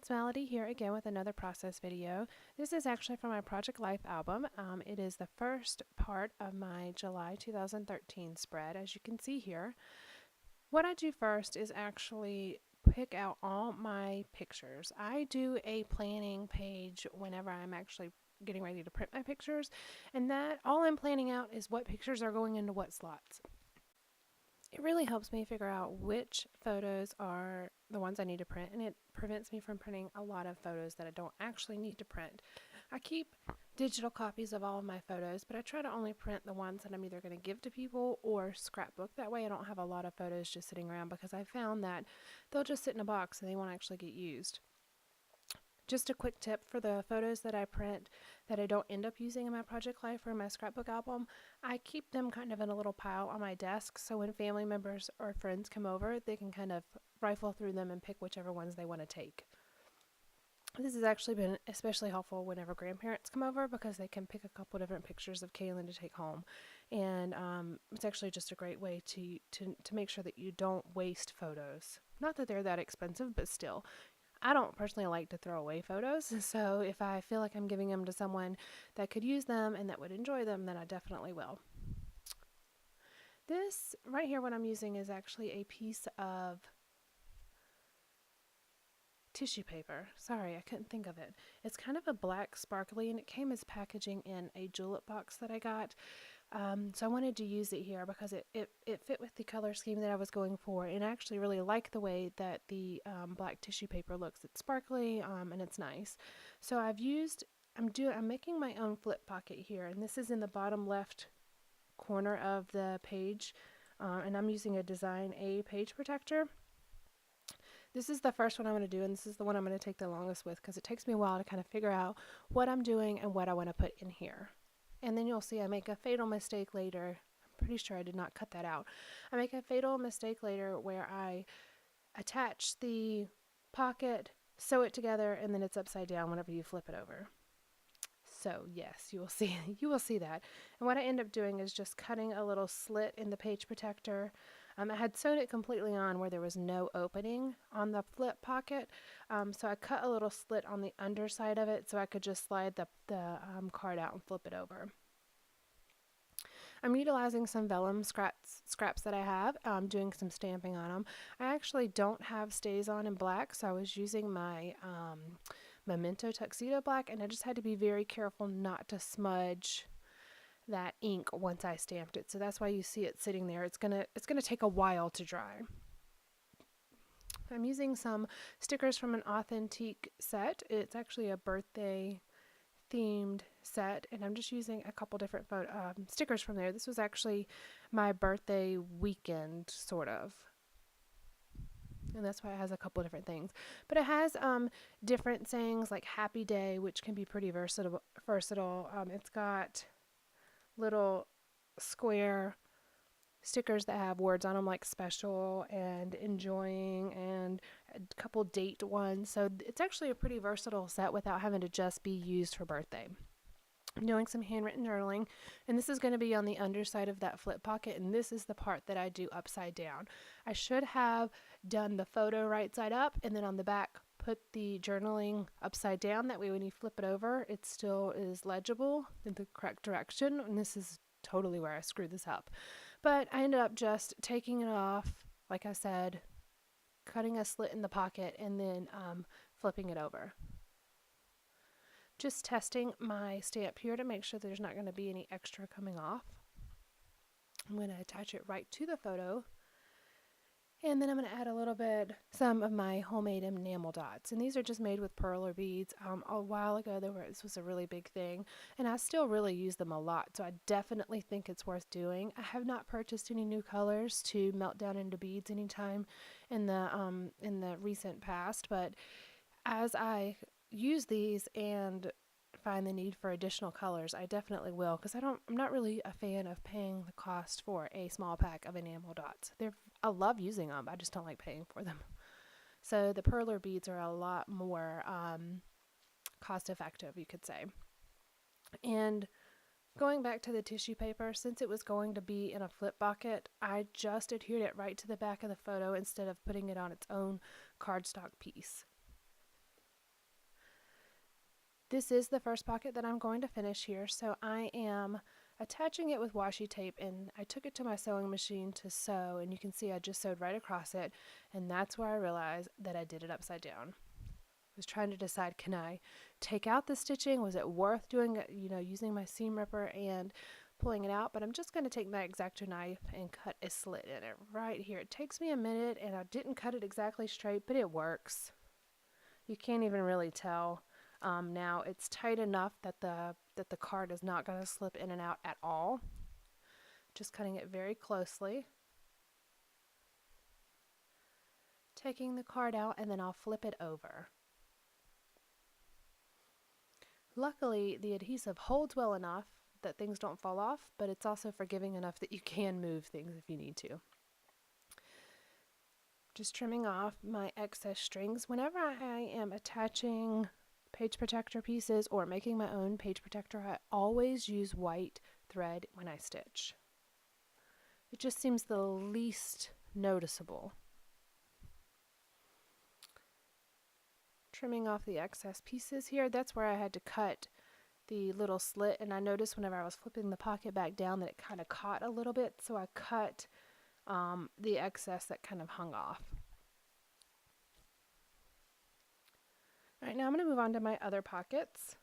it's Melody here again with another process video. This is actually from my Project Life album. It is the first part of my July 2013 spread, as you can see here. What I do first is actually pick out all my pictures. I do a planning page whenever I'm actually getting ready to print my pictures, and that all I'm planning out is what pictures are going into what slots. It really helps me figure out which photos are the ones I need to print, and it prevents me from printing a lot of photos that I don't actually need to print. I keep digital copies of all of my photos, but I try to only print the ones that I'm either going to give to people or scrapbook. That way I don't have a lot of photos just sitting around, because I found that they'll just sit in a box and they won't actually get used. Just a quick tip for the photos that I print that I don't end up using in my Project Life or my scrapbook album, I keep them kind of in a little pile on my desk, so when family members or friends come over, they can kind of rifle through them and pick whichever ones they want to take. This has actually been especially helpful whenever grandparents come over, because they can pick a couple different pictures of Kaylin to take home, and it's actually just a great way to make sure that you don't waste photos. Not that they're that expensive, but still. I don't personally like to throw away photos, so if I feel like I'm giving them to someone that could use them and that would enjoy them, then I definitely will. This right here, what I'm using, is actually a piece of tissue paper. Sorry, I couldn't think of it. It's kind of a black sparkly, and it came as packaging in a julep box that I got. So I wanted to use it here because it fit with the color scheme that I was going for, and I actually really like the way that the black tissue paper looks. It's sparkly and it's nice. So I'm making my own flip pocket here, and this is in the bottom left corner of the page, and I'm using a Design A page protector. This is the first one I'm going to do, and this is the one I'm going to take the longest with, because it takes me a while to kind of figure out what I'm doing and what I want to put in here. And then you'll see I make a fatal mistake later. I'm pretty sure I did not cut that out. I make a fatal mistake later where I attach the pocket, sew it together, and then it's upside down whenever you flip it over. So yes, you will see that. And what I end up doing is just cutting a little slit in the page protector. I had sewed it completely on where there was no opening on the flip pocket, so I cut a little slit on the underside of it so I could just slide the card out and flip it over. I'm utilizing some vellum scraps that I have, doing some stamping on them. I actually don't have StazOn in black, so I was using my Memento Tuxedo black, and I just had to be very careful not to smudge that ink once I stamped it. So that's why you see it sitting there. It's gonna take a while to dry. I'm using some stickers from an Authentique set. It's actually a birthday themed set, and I'm just using a couple different stickers from there. This was actually my birthday weekend, sort of. And that's why it has a couple different things. But it has different sayings like Happy Day, which can be pretty versatile. It's got little square stickers that have words on them like special and enjoying, and a couple date ones. So it's actually a pretty versatile set without having to just be used for birthday. I'm doing some handwritten journaling, and this is going to be on the underside of that flip pocket, and this is the part that I do upside down. I should have done the photo right side up, and then on the back put the journaling upside down. That way when you flip it over, it still is legible in the correct direction, and this is totally where I screwed this up. But I ended up just taking it off, like I said, cutting a slit in the pocket, and then flipping it over. Just testing my stamp here to make sure there's not going to be any extra coming off. I'm going to attach it right to the photo, and then I'm going to add some of my homemade enamel dots, and these are just made with perler beads. A while ago this was a really big thing, and I still really use them a lot, so I definitely think it's worth doing. I have not purchased any new colors to melt down into beads anytime in the recent past, but as I use these and find the need for additional colors, I definitely will, because I'm not really a fan of paying the cost for a small pack of enamel dots. I love using them, I just don't like paying for them. So the perler beads are a lot more cost effective, you could say. And going back to the tissue paper, since it was going to be in a flip pocket, I just adhered it right to the back of the photo instead of putting it on its own cardstock piece. This is the first pocket that I'm going to finish here, so I am attaching it with washi tape, and I took it to my sewing machine to sew, and you can see I just sewed right across it, and that's where I realized that I did it upside down. I was trying to decide, can I take out the stitching? Was it worth doing it, using my seam ripper and pulling it out? But I'm just going to take my X-Acto knife and cut a slit in it right here. It takes me a minute, and I didn't cut it exactly straight, but it works. You can't even really tell. Now it's tight enough that the card is not going to slip in and out at all. Just cutting it very closely. Taking the card out, and then I'll flip it over. Luckily, the adhesive holds well enough that things don't fall off, but it's also forgiving enough that you can move things if you need to. Just trimming off my excess strings. Whenever I am attaching page protector pieces or making my own page protector, I always use white thread when I stitch. It just seems the least noticeable. Trimming off the excess pieces here. That's where I had to cut the little slit, and I noticed whenever I was flipping the pocket back down that it kind of caught a little bit, so I cut the excess that kind of hung off. Alright, now I'm going to move on to my other pockets.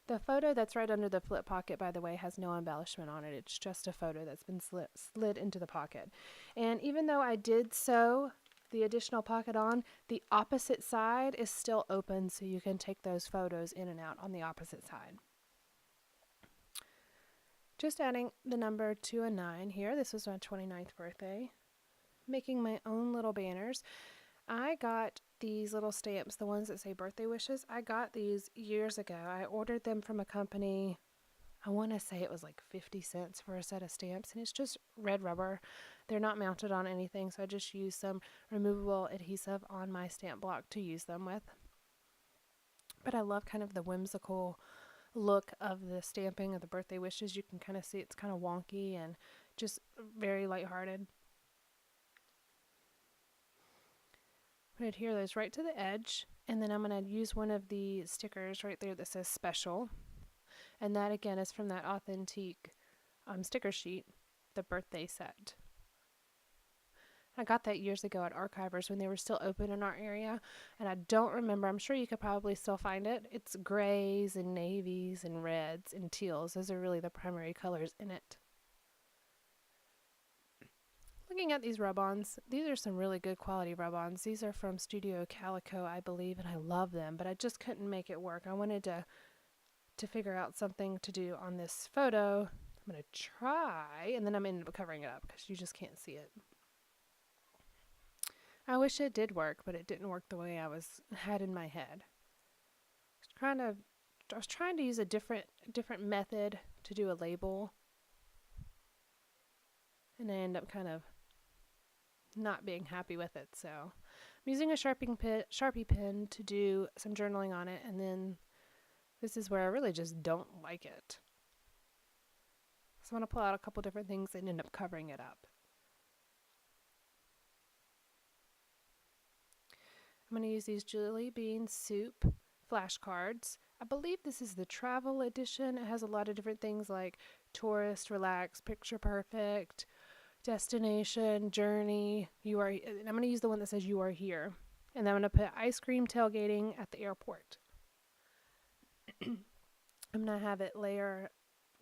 The photo that's right under the flip pocket, by the way, has no embellishment on it. It's just a photo that's been slid into the pocket. And even though I did sew the additional pocket on, the opposite side is still open, so you can take those photos in and out on the opposite side. Just adding the number 2 and 9 here. This was my 29th birthday. Making my own little banners. I got these little stamps, the ones that say birthday wishes. I got these years ago. I ordered them from a company, I want to say it was like 50 cents for a set of stamps, and it's just red rubber. They're not mounted on anything, so I just used some removable adhesive on my stamp block to use them with. But I love kind of the whimsical look of the stamping of the birthday wishes. You can kind of see it's kind of wonky and just very lighthearted. I'm going to adhere those right to the edge, and then I'm going to use one of the stickers right there that says special, and that again is from that Authentique sticker sheet, the birthday set. I got that years ago at Archivers when they were still open in our area, and I don't remember, I'm sure you could probably still find it. It's grays and navies and reds and teals. Those are really the primary colors in it. Looking at these rub-ons, these are some really good quality rub-ons. These are from Studio Calico, I believe, and I love them, but I just couldn't make it work. I wanted to figure out something to do on this photo. I'm going to try, and then I'm ended up covering it up because you just can't see it. I wish it did work, but it didn't work the way I had in my head. I was trying to use a different method to do a label, and I end up kind of not being happy with it. So I'm using a Sharpie pen to do some journaling on it, and then this is where I really just don't like it. So I'm going to pull out a couple different things and end up covering it up. I'm going to use these Julie Bean Soup flashcards. I believe this is the travel edition. It has a lot of different things like tourist, relax, picture perfect, destination, journey, you are, and I'm going to use the one that says you are here. And then I'm going to put ice cream tailgating at the airport. I'm going to have it layer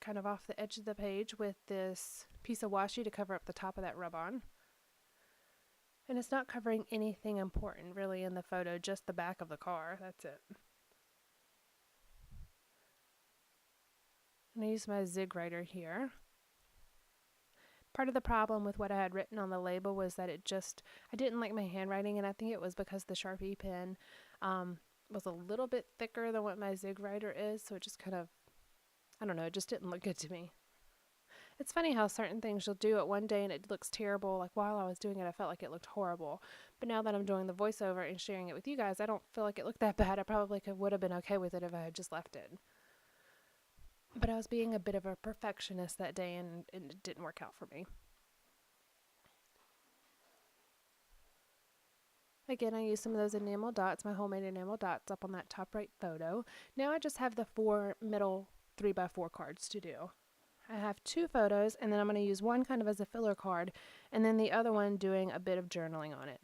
kind of off the edge of the page with this piece of washi to cover up the top of that rub-on. And it's not covering anything important really in the photo, just the back of the car. That's it. I'm going to use my Zig Writer here. Part of the problem with what I had written on the label was that I didn't like my handwriting, and I think it was because the Sharpie pen was a little bit thicker than what my Zig Writer is, so it just kind of, I don't know, it just didn't look good to me. It's funny how certain things you'll do it one day and it looks terrible. Like while I was doing it, I felt like it looked horrible. But now that I'm doing the voiceover and sharing it with you guys, I don't feel like it looked that bad. I probably would have been okay with it if I had just left it. But I was being a bit of a perfectionist that day, and it didn't work out for me. again, I used some of those enamel dots, my homemade enamel dots up on that top right photo. Now I just have the 4 middle 3x4 cards to do. I have 2 photos, and then I'm going to use one kind of as a filler card, and then the other one doing a bit of journaling on it.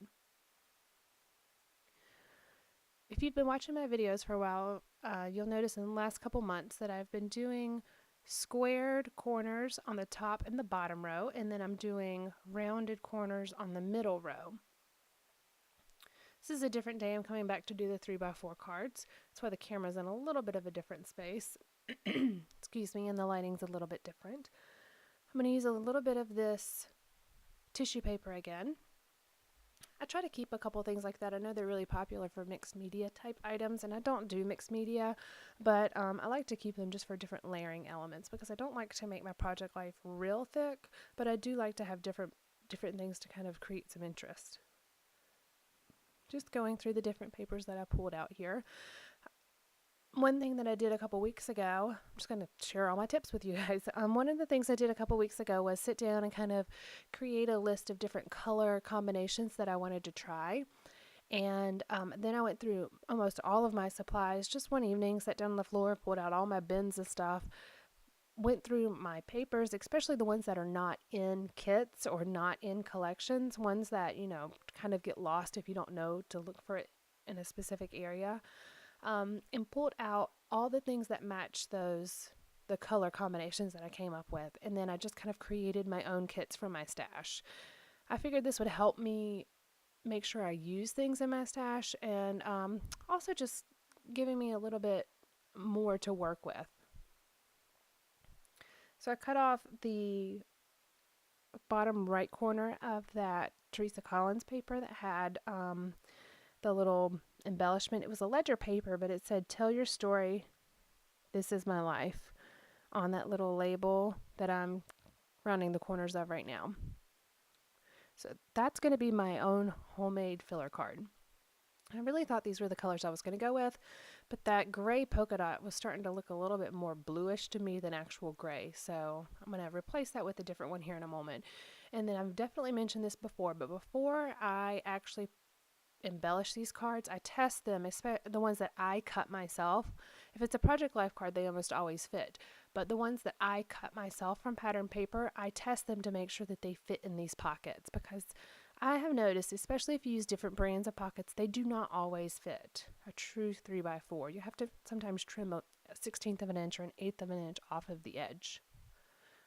If you've been watching my videos for a while, you'll notice in the last couple months that I've been doing squared corners on the top and the bottom row, and then I'm doing rounded corners on the middle row. This is a different day. I'm coming back to do the 3x4 cards. That's why the camera's in a little bit of a different space. Excuse me, and the lighting's a little bit different. I'm going to use a little bit of this tissue paper again. I try to keep a couple things like that. I know they're really popular for mixed media type items, and I don't do mixed media, but I like to keep them just for different layering elements because I don't like to make my project life real thick, but I do like to have different things to kind of create some interest. Just going through the different papers that I pulled out here. One thing that I did a couple weeks ago, I'm just going to share all my tips with you guys. One of the things I did a couple weeks ago was sit down and kind of create a list of different color combinations that I wanted to try. And then I went through almost all of my supplies just one evening, sat down on the floor, pulled out all my bins of stuff, went through my papers, especially the ones that are not in kits or not in collections, ones that, you know, kind of get lost if you don't know to look for it in a specific area. And pulled out all the things that match the color combinations that I came up with. And then I just kind of created my own kits from my stash. I figured this would help me make sure I use things in my stash, and also just giving me a little bit more to work with. So I cut off the bottom right corner of that Teresa Collins paper that had the little embellishment. It was a ledger paper, but it said, "Tell your story, this is my life," on that little label that I'm rounding the corners of right now. So that's going to be my own homemade filler card. I really thought these were the colors I was going to go with, but that gray polka dot was starting to look a little bit more bluish to me than actual gray. So I'm going to replace that with a different one here in a moment. And then I've definitely mentioned this before, but before I actually embellish these cards, I test them, the ones that I cut myself. If it's a Project Life card, they almost always fit, but the ones that I cut myself from pattern paper, I test them to make sure that they fit in these pockets, because I have noticed, especially if you use different brands of pockets, they do not always fit a true 3x4. You have to sometimes trim a 1/16 of an inch or an 1/8 of an inch off of the edge,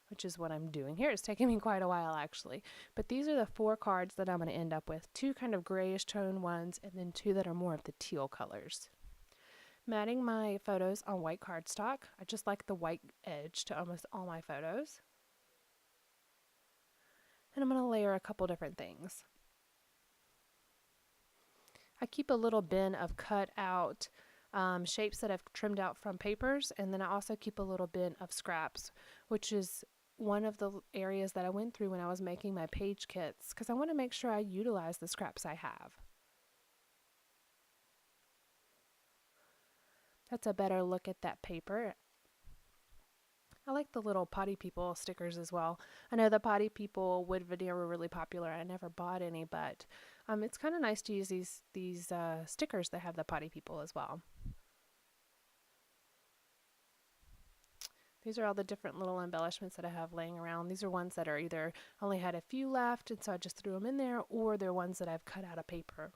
which is what I'm doing here. It's taking me quite a while actually. But these are the 4 cards that I'm going to end up with. 2 kind of grayish tone ones, and then 2 that are more of the teal colors. Matting my photos on white cardstock. I just like the white edge to almost all my photos. And I'm going to layer a couple different things. I keep a little bin of cut out shapes that I've trimmed out from papers, and then I also keep a little bin of scraps, which is one of the areas that I went through when I was making my page kits, because I want to make sure I utilize the scraps I have. That's a better look at that paper. I like the little Potty People stickers as well. I know the Potty People wood veneer were really popular. I never bought any, but it's kind of nice to use these stickers that have the Potty People as well. These are all the different little embellishments that I have laying around. These are ones that are either only had a few left, and so I just threw them in there, or they're ones that I've cut out of paper.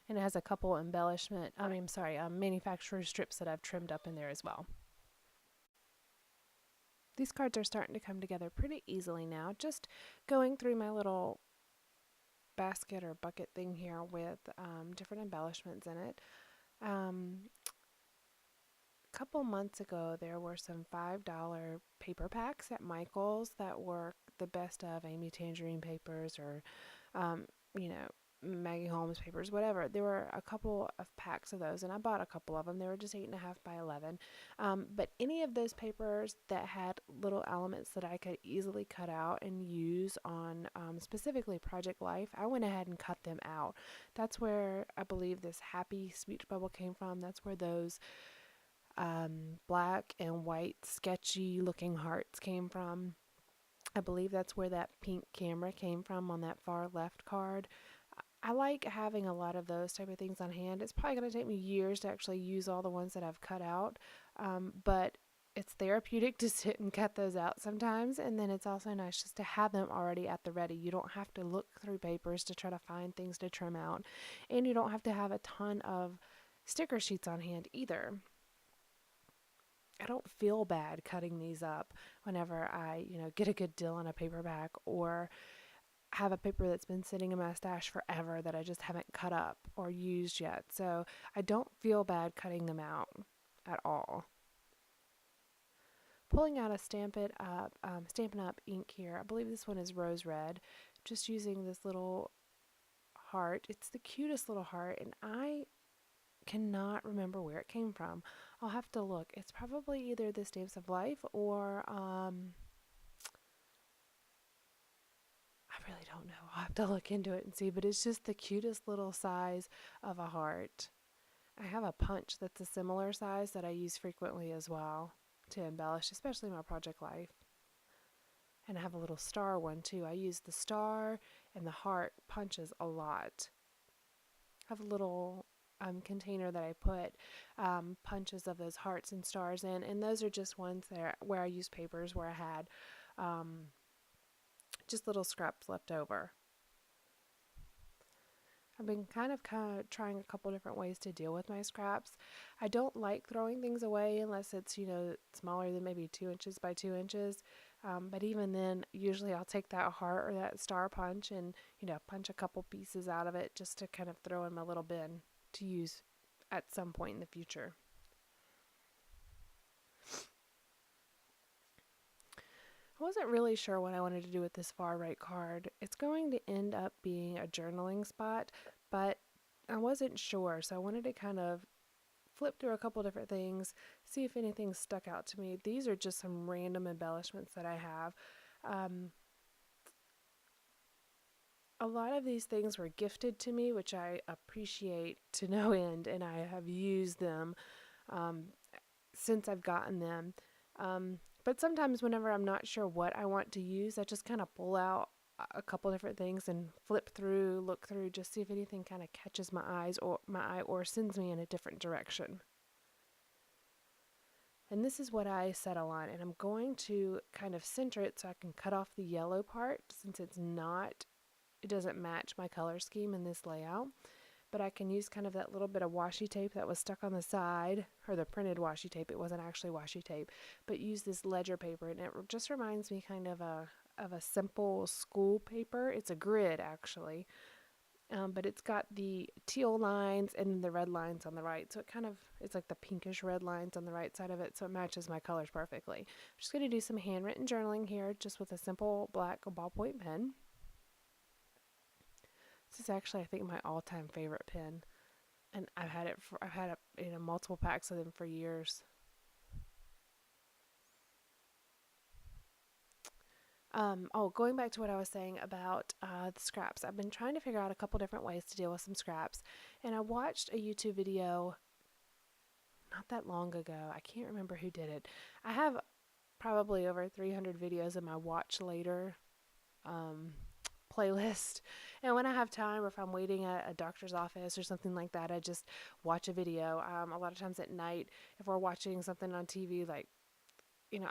And it has a couple manufacturer strips that I've trimmed up in there as well. These cards are starting to come together pretty easily now. Just going through my little basket or bucket thing here with different embellishments in it. A couple months ago, there were some $5 paper packs at Michael's that were the best of Amy Tangerine papers, or Maggie Holmes papers, whatever. There were a couple of packs of those, and I bought a couple of them. They were just 8.5 by 11. But any of those papers that had little elements that I could easily cut out and use on specifically Project Life, I went ahead and cut them out. That's where I believe this Happy Speech Bubble came from. That's where those black and white sketchy looking hearts came from. I believe that's where that pink camera came from on that far left card. I like having a lot of those type of things on hand. It's probably going to take me years to actually use all the ones that I've cut out, but it's therapeutic to sit and cut those out sometimes. And then it's also nice just to have them already at the ready. You don't have to look through papers to try to find things to trim out, and you don't have to have a ton of sticker sheets on hand either. I don't feel bad cutting these up whenever I, get a good deal on a paperback, or have a paper that's been sitting in my stash forever that I just haven't cut up or used yet. So I don't feel bad cutting them out at all. Pulling out a Stampin' Up ink here. I believe this one is Rose Red. Just using this little heart. It's the cutest little heart, and I cannot remember where it came from. I'll have to look. It's probably either the Stamps of Life or I really don't know. I'll have to look into it and see, but it's just the cutest little size of a heart. I have a punch that's a similar size that I use frequently as well to embellish, especially my project life. And I have a little star one too. I use the star and the heart punches a lot. I have a little container that I put punches of those hearts and stars in, and those are just ones that where I use papers where I had just little scraps left over. I've been kind of trying a couple different ways to deal with my scraps. I don't like throwing things away unless it's, smaller than maybe 2 inches by 2 inches. But even then, usually I'll take that heart or that star punch and, punch a couple pieces out of it just to kind of throw in my little bin to use at some point in the future. I wasn't really sure what I wanted to do with this far right card. It's going to end up being a journaling spot, but I wasn't sure, so I wanted to kind of flip through a couple different things, see if anything stuck out to me. These are just some random embellishments that I have. A lot of these things were gifted to me, which I appreciate to no end, and I have used them since I've gotten them. But sometimes whenever I'm not sure what I want to use, I just kind of pull out a couple different things and flip through, look through, just see if anything kind of catches my eye or sends me in a different direction. And this is what I settle on, and I'm going to kind of center it so I can cut off the yellow part since it doesn't match my color scheme in this layout. But I can use kind of that little bit of washi tape that was stuck on the side, or the printed washi tape. It wasn't actually washi tape, but use this ledger paper, and it just reminds me kind of a simple school paper. It's a grid actually, but it's got the teal lines and the red lines on the right. So it's like the pinkish red lines on the right side of it, so it matches my colors perfectly. I'm just going to do some handwritten journaling here, just with a simple black ballpoint pen. This is actually, I think, my all-time favorite pen, and I've had it multiple packs of them for years. Going back to what I was saying about the scraps, I've been trying to figure out a couple different ways to deal with some scraps, and I watched a YouTube video not that long ago. I can't remember who did it. I have probably over 300 videos in my watch later playlist, and when I have time, or if I'm waiting at a doctor's office or something like that, I just watch a video. A lot of times at night, if we're watching something on TV, like,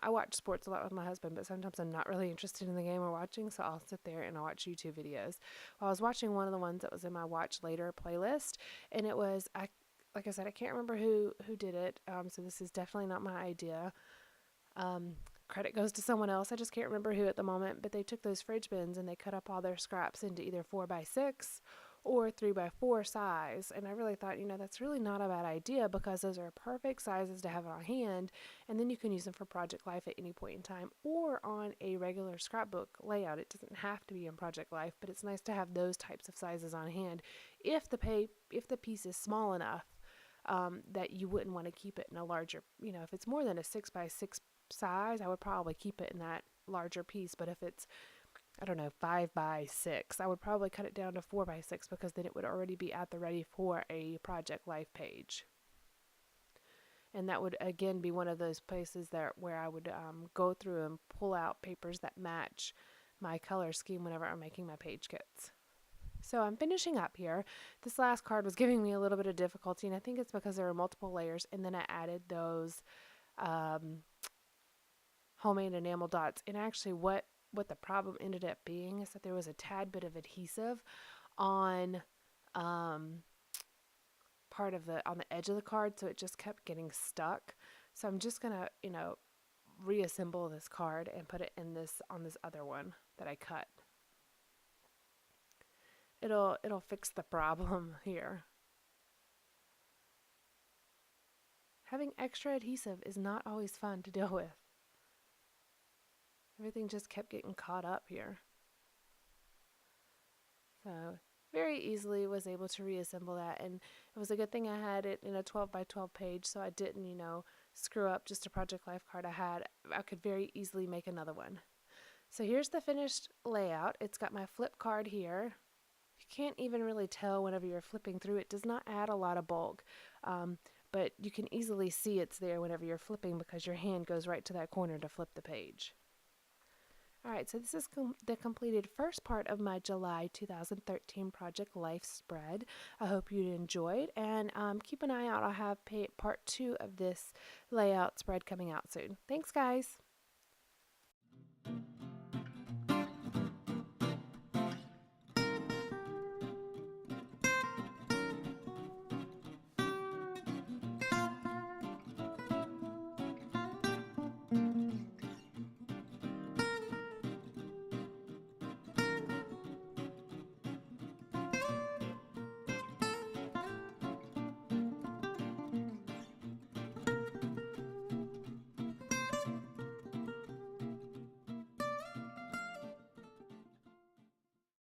I watch sports a lot with my husband, but sometimes I'm not really interested in the game we're watching, so I'll sit there and I'll watch YouTube videos. Well, I was watching one of the ones that was in my watch later playlist, and it was, like I said, I can't remember who did it, so this is definitely not my idea. Credit goes to someone else. I just can't remember who at the moment, but they took those fridge bins and they cut up all their scraps into either 4x6 or 3x4 size. And I really thought, that's really not a bad idea, because those are perfect sizes to have on hand, and then you can use them for project life at any point in time or on a regular scrapbook layout. It doesn't have to be in project life, but it's nice to have those types of sizes on hand if the piece is small enough that you wouldn't want to keep it in a larger, if it's more than a 6x6 size, I would probably keep it in that larger piece. But if it's, I don't know, 5x6, I would probably cut it down to 4x6, because then it would already be at the ready for a project life page. And that would again be one of those places where I would go through and pull out papers that match my color scheme whenever I'm making my page kits. So I'm finishing up here. This last card was giving me a little bit of difficulty, and I think it's because there were multiple layers, and then I added those um, homemade enamel dots. And actually what the problem ended up being is that there was a tad bit of adhesive on um, part of on the edge of the card, so it just kept getting stuck. So I'm just gonna, reassemble this card and put it in this on this other one that I cut. It'll fix the problem here. Having extra adhesive is not always fun to deal with. Everything just kept getting caught up here. So very easily was able to reassemble that, and it was a good thing I had it in a 12 by 12 page, so I didn't, screw up just a Project Life card I could very easily make another one. So here's the finished layout. It's got my flip card here. You can't even really tell whenever you're flipping through. It does not add a lot of bulk, but you can easily see it's there whenever you're flipping because your hand goes right to that corner to flip the page. Alright, so this is the completed first part of my July 2013 Project Life spread. I hope you enjoyed, and keep an eye out. I'll have part 2 of this layout spread coming out soon. Thanks, guys!